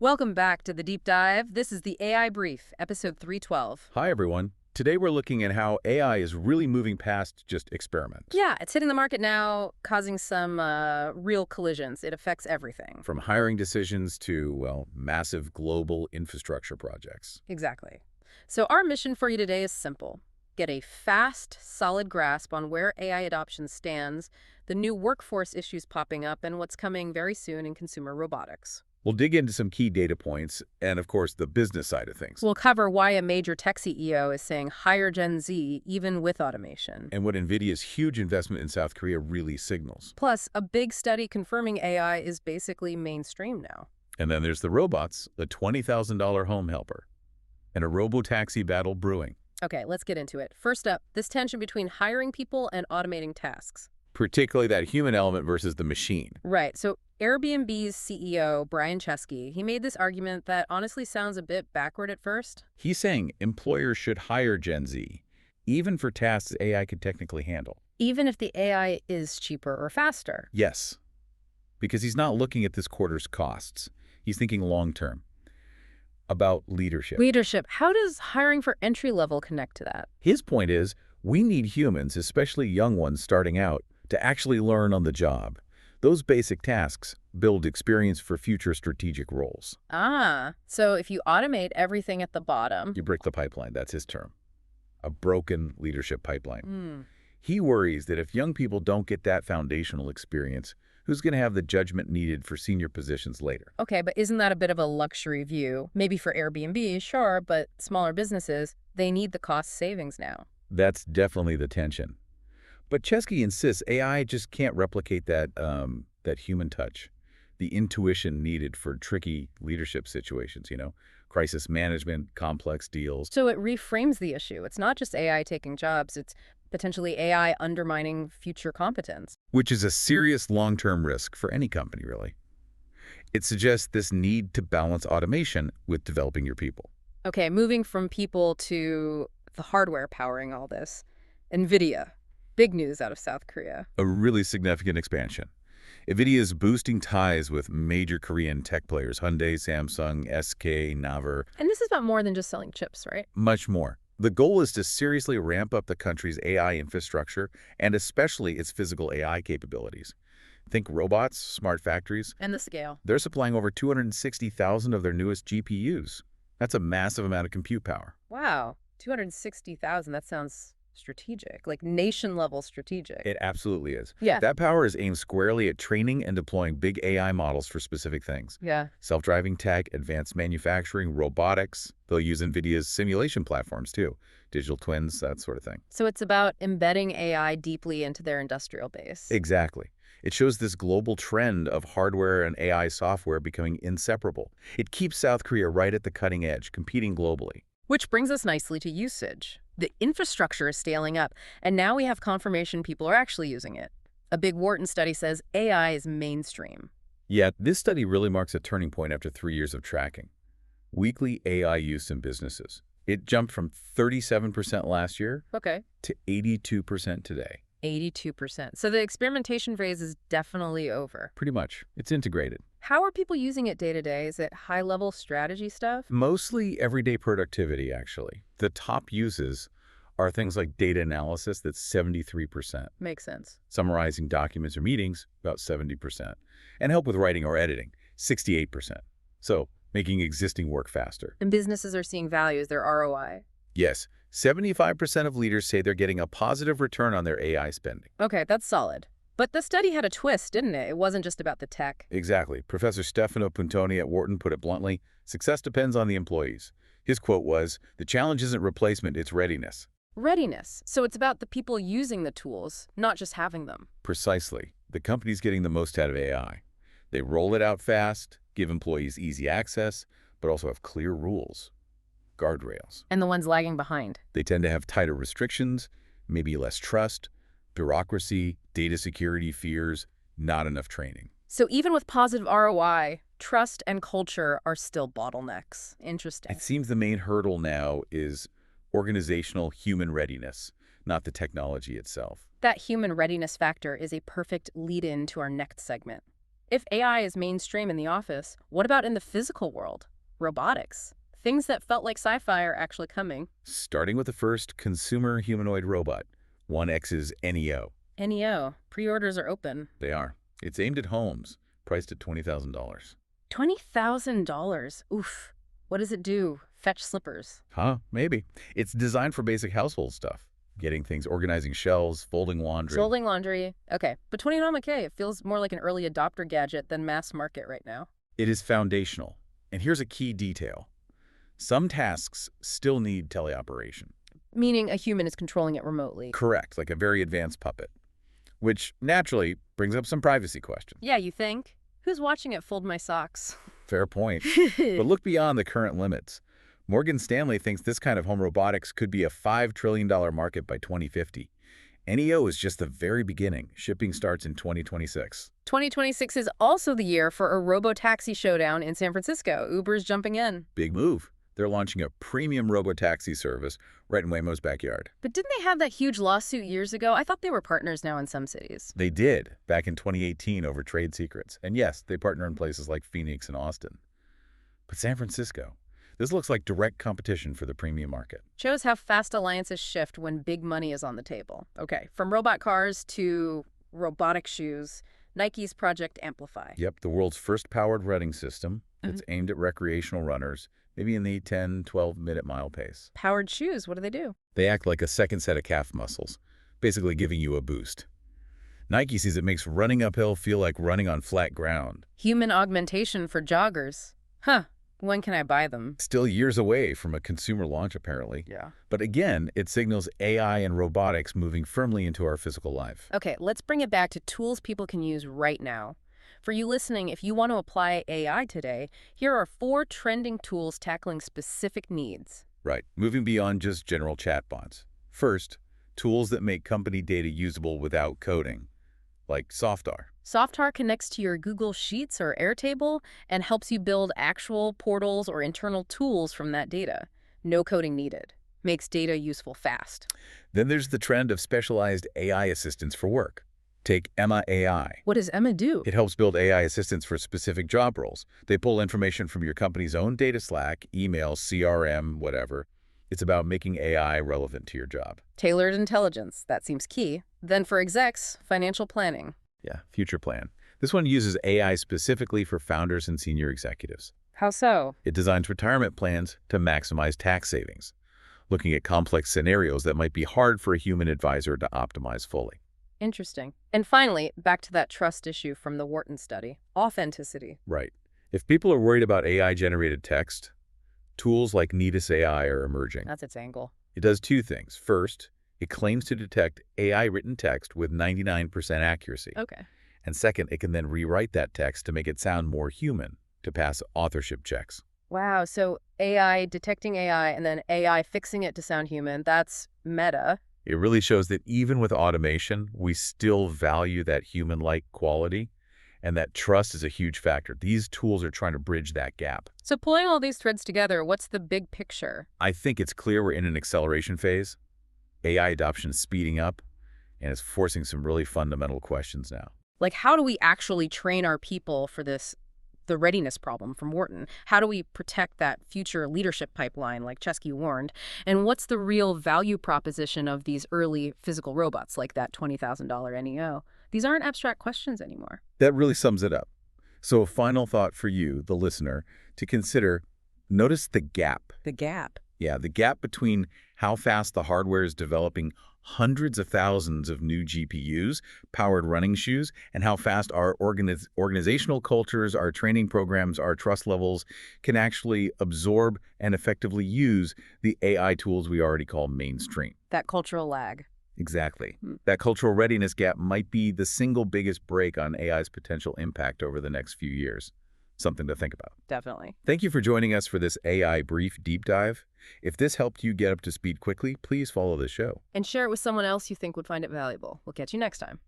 Welcome back to the deep dive. This is the AI Brief, episode 312. Hi, everyone. Today we're looking at how AI is really moving past just experiment. Yeah, it's hitting the market now, causing some real collisions. It affects everything. From hiring decisions to, well, massive global infrastructure projects. Exactly. So our mission for you today is simple. Get a fast, solid grasp on where AI adoption stands, the new workforce issues popping up, and what's coming very soon in consumer robotics. We'll dig into some key data points and, of course, the business side of things. We'll cover why a major tech CEO is saying hire Gen Z even with automation. And what Nvidia's huge investment in South Korea really signals. Plus, a big study confirming AI is basically mainstream now. And then there's the robots, the $20,000 home helper, and a robotaxi battle brewing. Okay, let's get into it. First up, this tension between hiring people and automating tasks. Particularly that human element versus the machine. Right. So Airbnb's CEO, Brian Chesky, he made this argument that honestly sounds a bit backward at first. He's saying employers should hire Gen Z, even for tasks AI could technically handle. Even if the AI is cheaper or faster. Yes, because he's not looking at this quarter's costs. He's thinking long-term about leadership. Leadership. How does hiring for entry level connect to that? His point is, we need humans, especially young ones starting out, to actually learn on the job. Those basic tasks build experience for future strategic roles. So if you automate everything at the bottom... You break the pipeline, that's his term. A broken leadership pipeline. He worries that if young people don't get that foundational experience, who's going to have the judgment needed for senior positions later? Okay, but isn't that a bit of a luxury view? Maybe for Airbnb, sure, but smaller businesses, they need the cost savings now. That's definitely the tension. But Chesky insists AI just can't replicate that human touch, the intuition needed for tricky leadership situations, crisis management, complex deals. So it reframes the issue. It's not just AI taking jobs, it's potentially AI undermining future competence. Which is a serious long-term risk for any company, really. It suggests this need to balance automation with developing your people. Okay, moving from people to the hardware powering all this. Nvidia. Big news out of South Korea. A really significant expansion. Nvidia is boosting ties with major Korean tech players, Hyundai, Samsung, SK, Naver. And this is about more than just selling chips, right? Much more. The goal is to seriously ramp up the country's AI infrastructure and especially its physical AI capabilities. Think robots, smart factories. And the scale. They're supplying over 260,000 of their newest GPUs. That's a massive amount of compute power. Wow, 260,000. That sounds strategic, like nation-level strategic. It absolutely is. Yeah. That power is aimed squarely at training and deploying big AI models for specific things. Yeah. Self-driving tech, advanced manufacturing, robotics. They'll use NVIDIA's simulation platforms, too. Digital twins, that sort of thing. So it's about embedding AI deeply into their industrial base. Exactly. It shows this global trend of hardware and AI software becoming inseparable. It keeps South Korea right at the cutting edge, competing globally. Which brings us nicely to usage. The infrastructure is scaling up, and now we have confirmation people are actually using it. A big Wharton study says AI is mainstream. Yet, this study really marks a turning point after 3 years of tracking. Weekly AI use in businesses. It jumped from 37% last year to 82% today. 82%. So the experimentation phase is definitely over. Pretty much. It's integrated. How are people using it day to day? Is it high-level strategy stuff? Mostly everyday productivity, actually. The top uses are things like data analysis, that's 73%. Makes sense. Summarizing documents or meetings, about 70%. And help with writing or editing, 68%. So, making existing work faster. And businesses are seeing value as their ROI. Yes, 75% of leaders say they're getting a positive return on their AI spending. Okay, that's solid. But the study had a twist, didn't it? It wasn't just about the tech. Exactly. Professor Stefano Puntoni at Wharton put it bluntly, success depends on the employees. His quote was, "The challenge isn't replacement, it's readiness." Readiness. So it's about the people using the tools, not just having them. Precisely. The company's getting the most out of AI. They roll it out fast, give employees easy access, but also have clear rules, guardrails. And the ones lagging behind. They tend to have tighter restrictions, maybe less trust, bureaucracy, data security fears, not enough training. So even with positive ROI, trust and culture are still bottlenecks. Interesting. It seems the main hurdle now is organizational human readiness, not the technology itself. That human readiness factor is a perfect lead-in to our next segment. If AI is mainstream in the office, what about in the physical world? Robotics. Things that felt like sci-fi are actually coming. Starting with the first consumer humanoid robot, 1X's NEO. NEO. Pre-orders are open. They are. It's aimed at homes, priced at $20,000. $20,000. Oof. What does it do? Fetch slippers. Huh, maybe. It's designed for basic household stuff. Getting things, organizing shelves, folding laundry. Folding laundry. Okay. But 29K, it feels more like an early adopter gadget than mass market right now. It is foundational. And here's a key detail. Some tasks still need teleoperation. Meaning a human is controlling it remotely. Correct, like a very advanced puppet. Which, naturally, brings up some privacy questions. Yeah, you think? Who's watching it fold my socks? Fair point. But look beyond the current limits. Morgan Stanley thinks this kind of home robotics could be a $5 trillion market by 2050. NEO is just the very beginning. Shipping starts in 2026. 2026 is also the year for a robotaxi showdown in San Francisco. Uber's jumping in. Big move. They're launching a premium robotaxi service right in Waymo's backyard. But didn't they have that huge lawsuit years ago? I thought they were partners now in some cities. They did, back in 2018 over trade secrets. And yes, they partner in places like Phoenix and Austin. But San Francisco, this looks like direct competition for the premium market. Shows how fast alliances shift when big money is on the table. Okay, from robot cars to robotic shoes, Nike's Project Amplify. Yep, the world's first powered running system. It's aimed at recreational runners, maybe in the 10, 12-minute mile pace. Powered shoes, what do they do? They act like a second set of calf muscles, basically giving you a boost. Nike says it makes running uphill feel like running on flat ground. Human augmentation for joggers. Huh, when can I buy them? Still years away from a consumer launch, apparently. Yeah. But again, it signals AI and robotics moving firmly into our physical life. Okay, let's bring it back to tools people can use right now. For you listening, if you want to apply AI today, here are 4 trending tools tackling specific needs. Right, moving beyond just general chatbots. First, tools that make company data usable without coding, like Softr. Softr connects to your Google Sheets or Airtable and helps you build actual portals or internal tools from that data. No coding needed. Makes data useful fast. Then there's the trend of specialized AI assistants for work. Take Emma AI. What does Emma do? It helps build AI assistants for specific job roles. They pull information from your company's own data, Slack, email, CRM, whatever. It's about making AI relevant to your job. Tailored intelligence. That seems key. Then for execs, financial planning. Yeah, FuturePlan. This one uses AI specifically for founders and senior executives. How so? It designs retirement plans to maximize tax savings, looking at complex scenarios that might be hard for a human advisor to optimize fully. Interesting. And finally, back to that trust issue from the Wharton study. Authenticity. Right. If people are worried about AI-generated text, tools like Netus AI are emerging. That's its angle. It does 2 things. First, it claims to detect AI-written text with 99% accuracy. Okay. And second, it can then rewrite that text to make it sound more human, to pass authorship checks. Wow, so AI detecting AI and then AI fixing it to sound human. That's meta. It really shows that even with automation, we still value that human-like quality, and that trust is a huge factor. These tools are trying to bridge that gap. So pulling all these threads together, what's the big picture? I think it's clear we're in an acceleration phase. AI adoption is speeding up, and it's forcing some really fundamental questions now. Like, how do we actually train our people for this, the readiness problem from Wharton? How do we protect that future leadership pipeline, like Chesky warned? And what's the real value proposition of these early physical robots, like that $20,000 NEO? These aren't abstract questions anymore. That really sums it up. So a final thought for you, the listener, to consider: notice the gap. The gap. Yeah, the gap between how fast the hardware is developing hundreds of thousands of new GPUs, powered running shoes, and how fast our organizational cultures, our training programs, our trust levels can actually absorb and effectively use the AI tools we already call mainstream. That cultural lag. Exactly. That cultural readiness gap might be the single biggest break on AI's potential impact over the next few years. Something to think about. Definitely. Thank you for joining us for this AI brief deep dive. If this helped you get up to speed quickly, please follow the show. And share it with someone else you think would find it valuable. We'll catch you next time.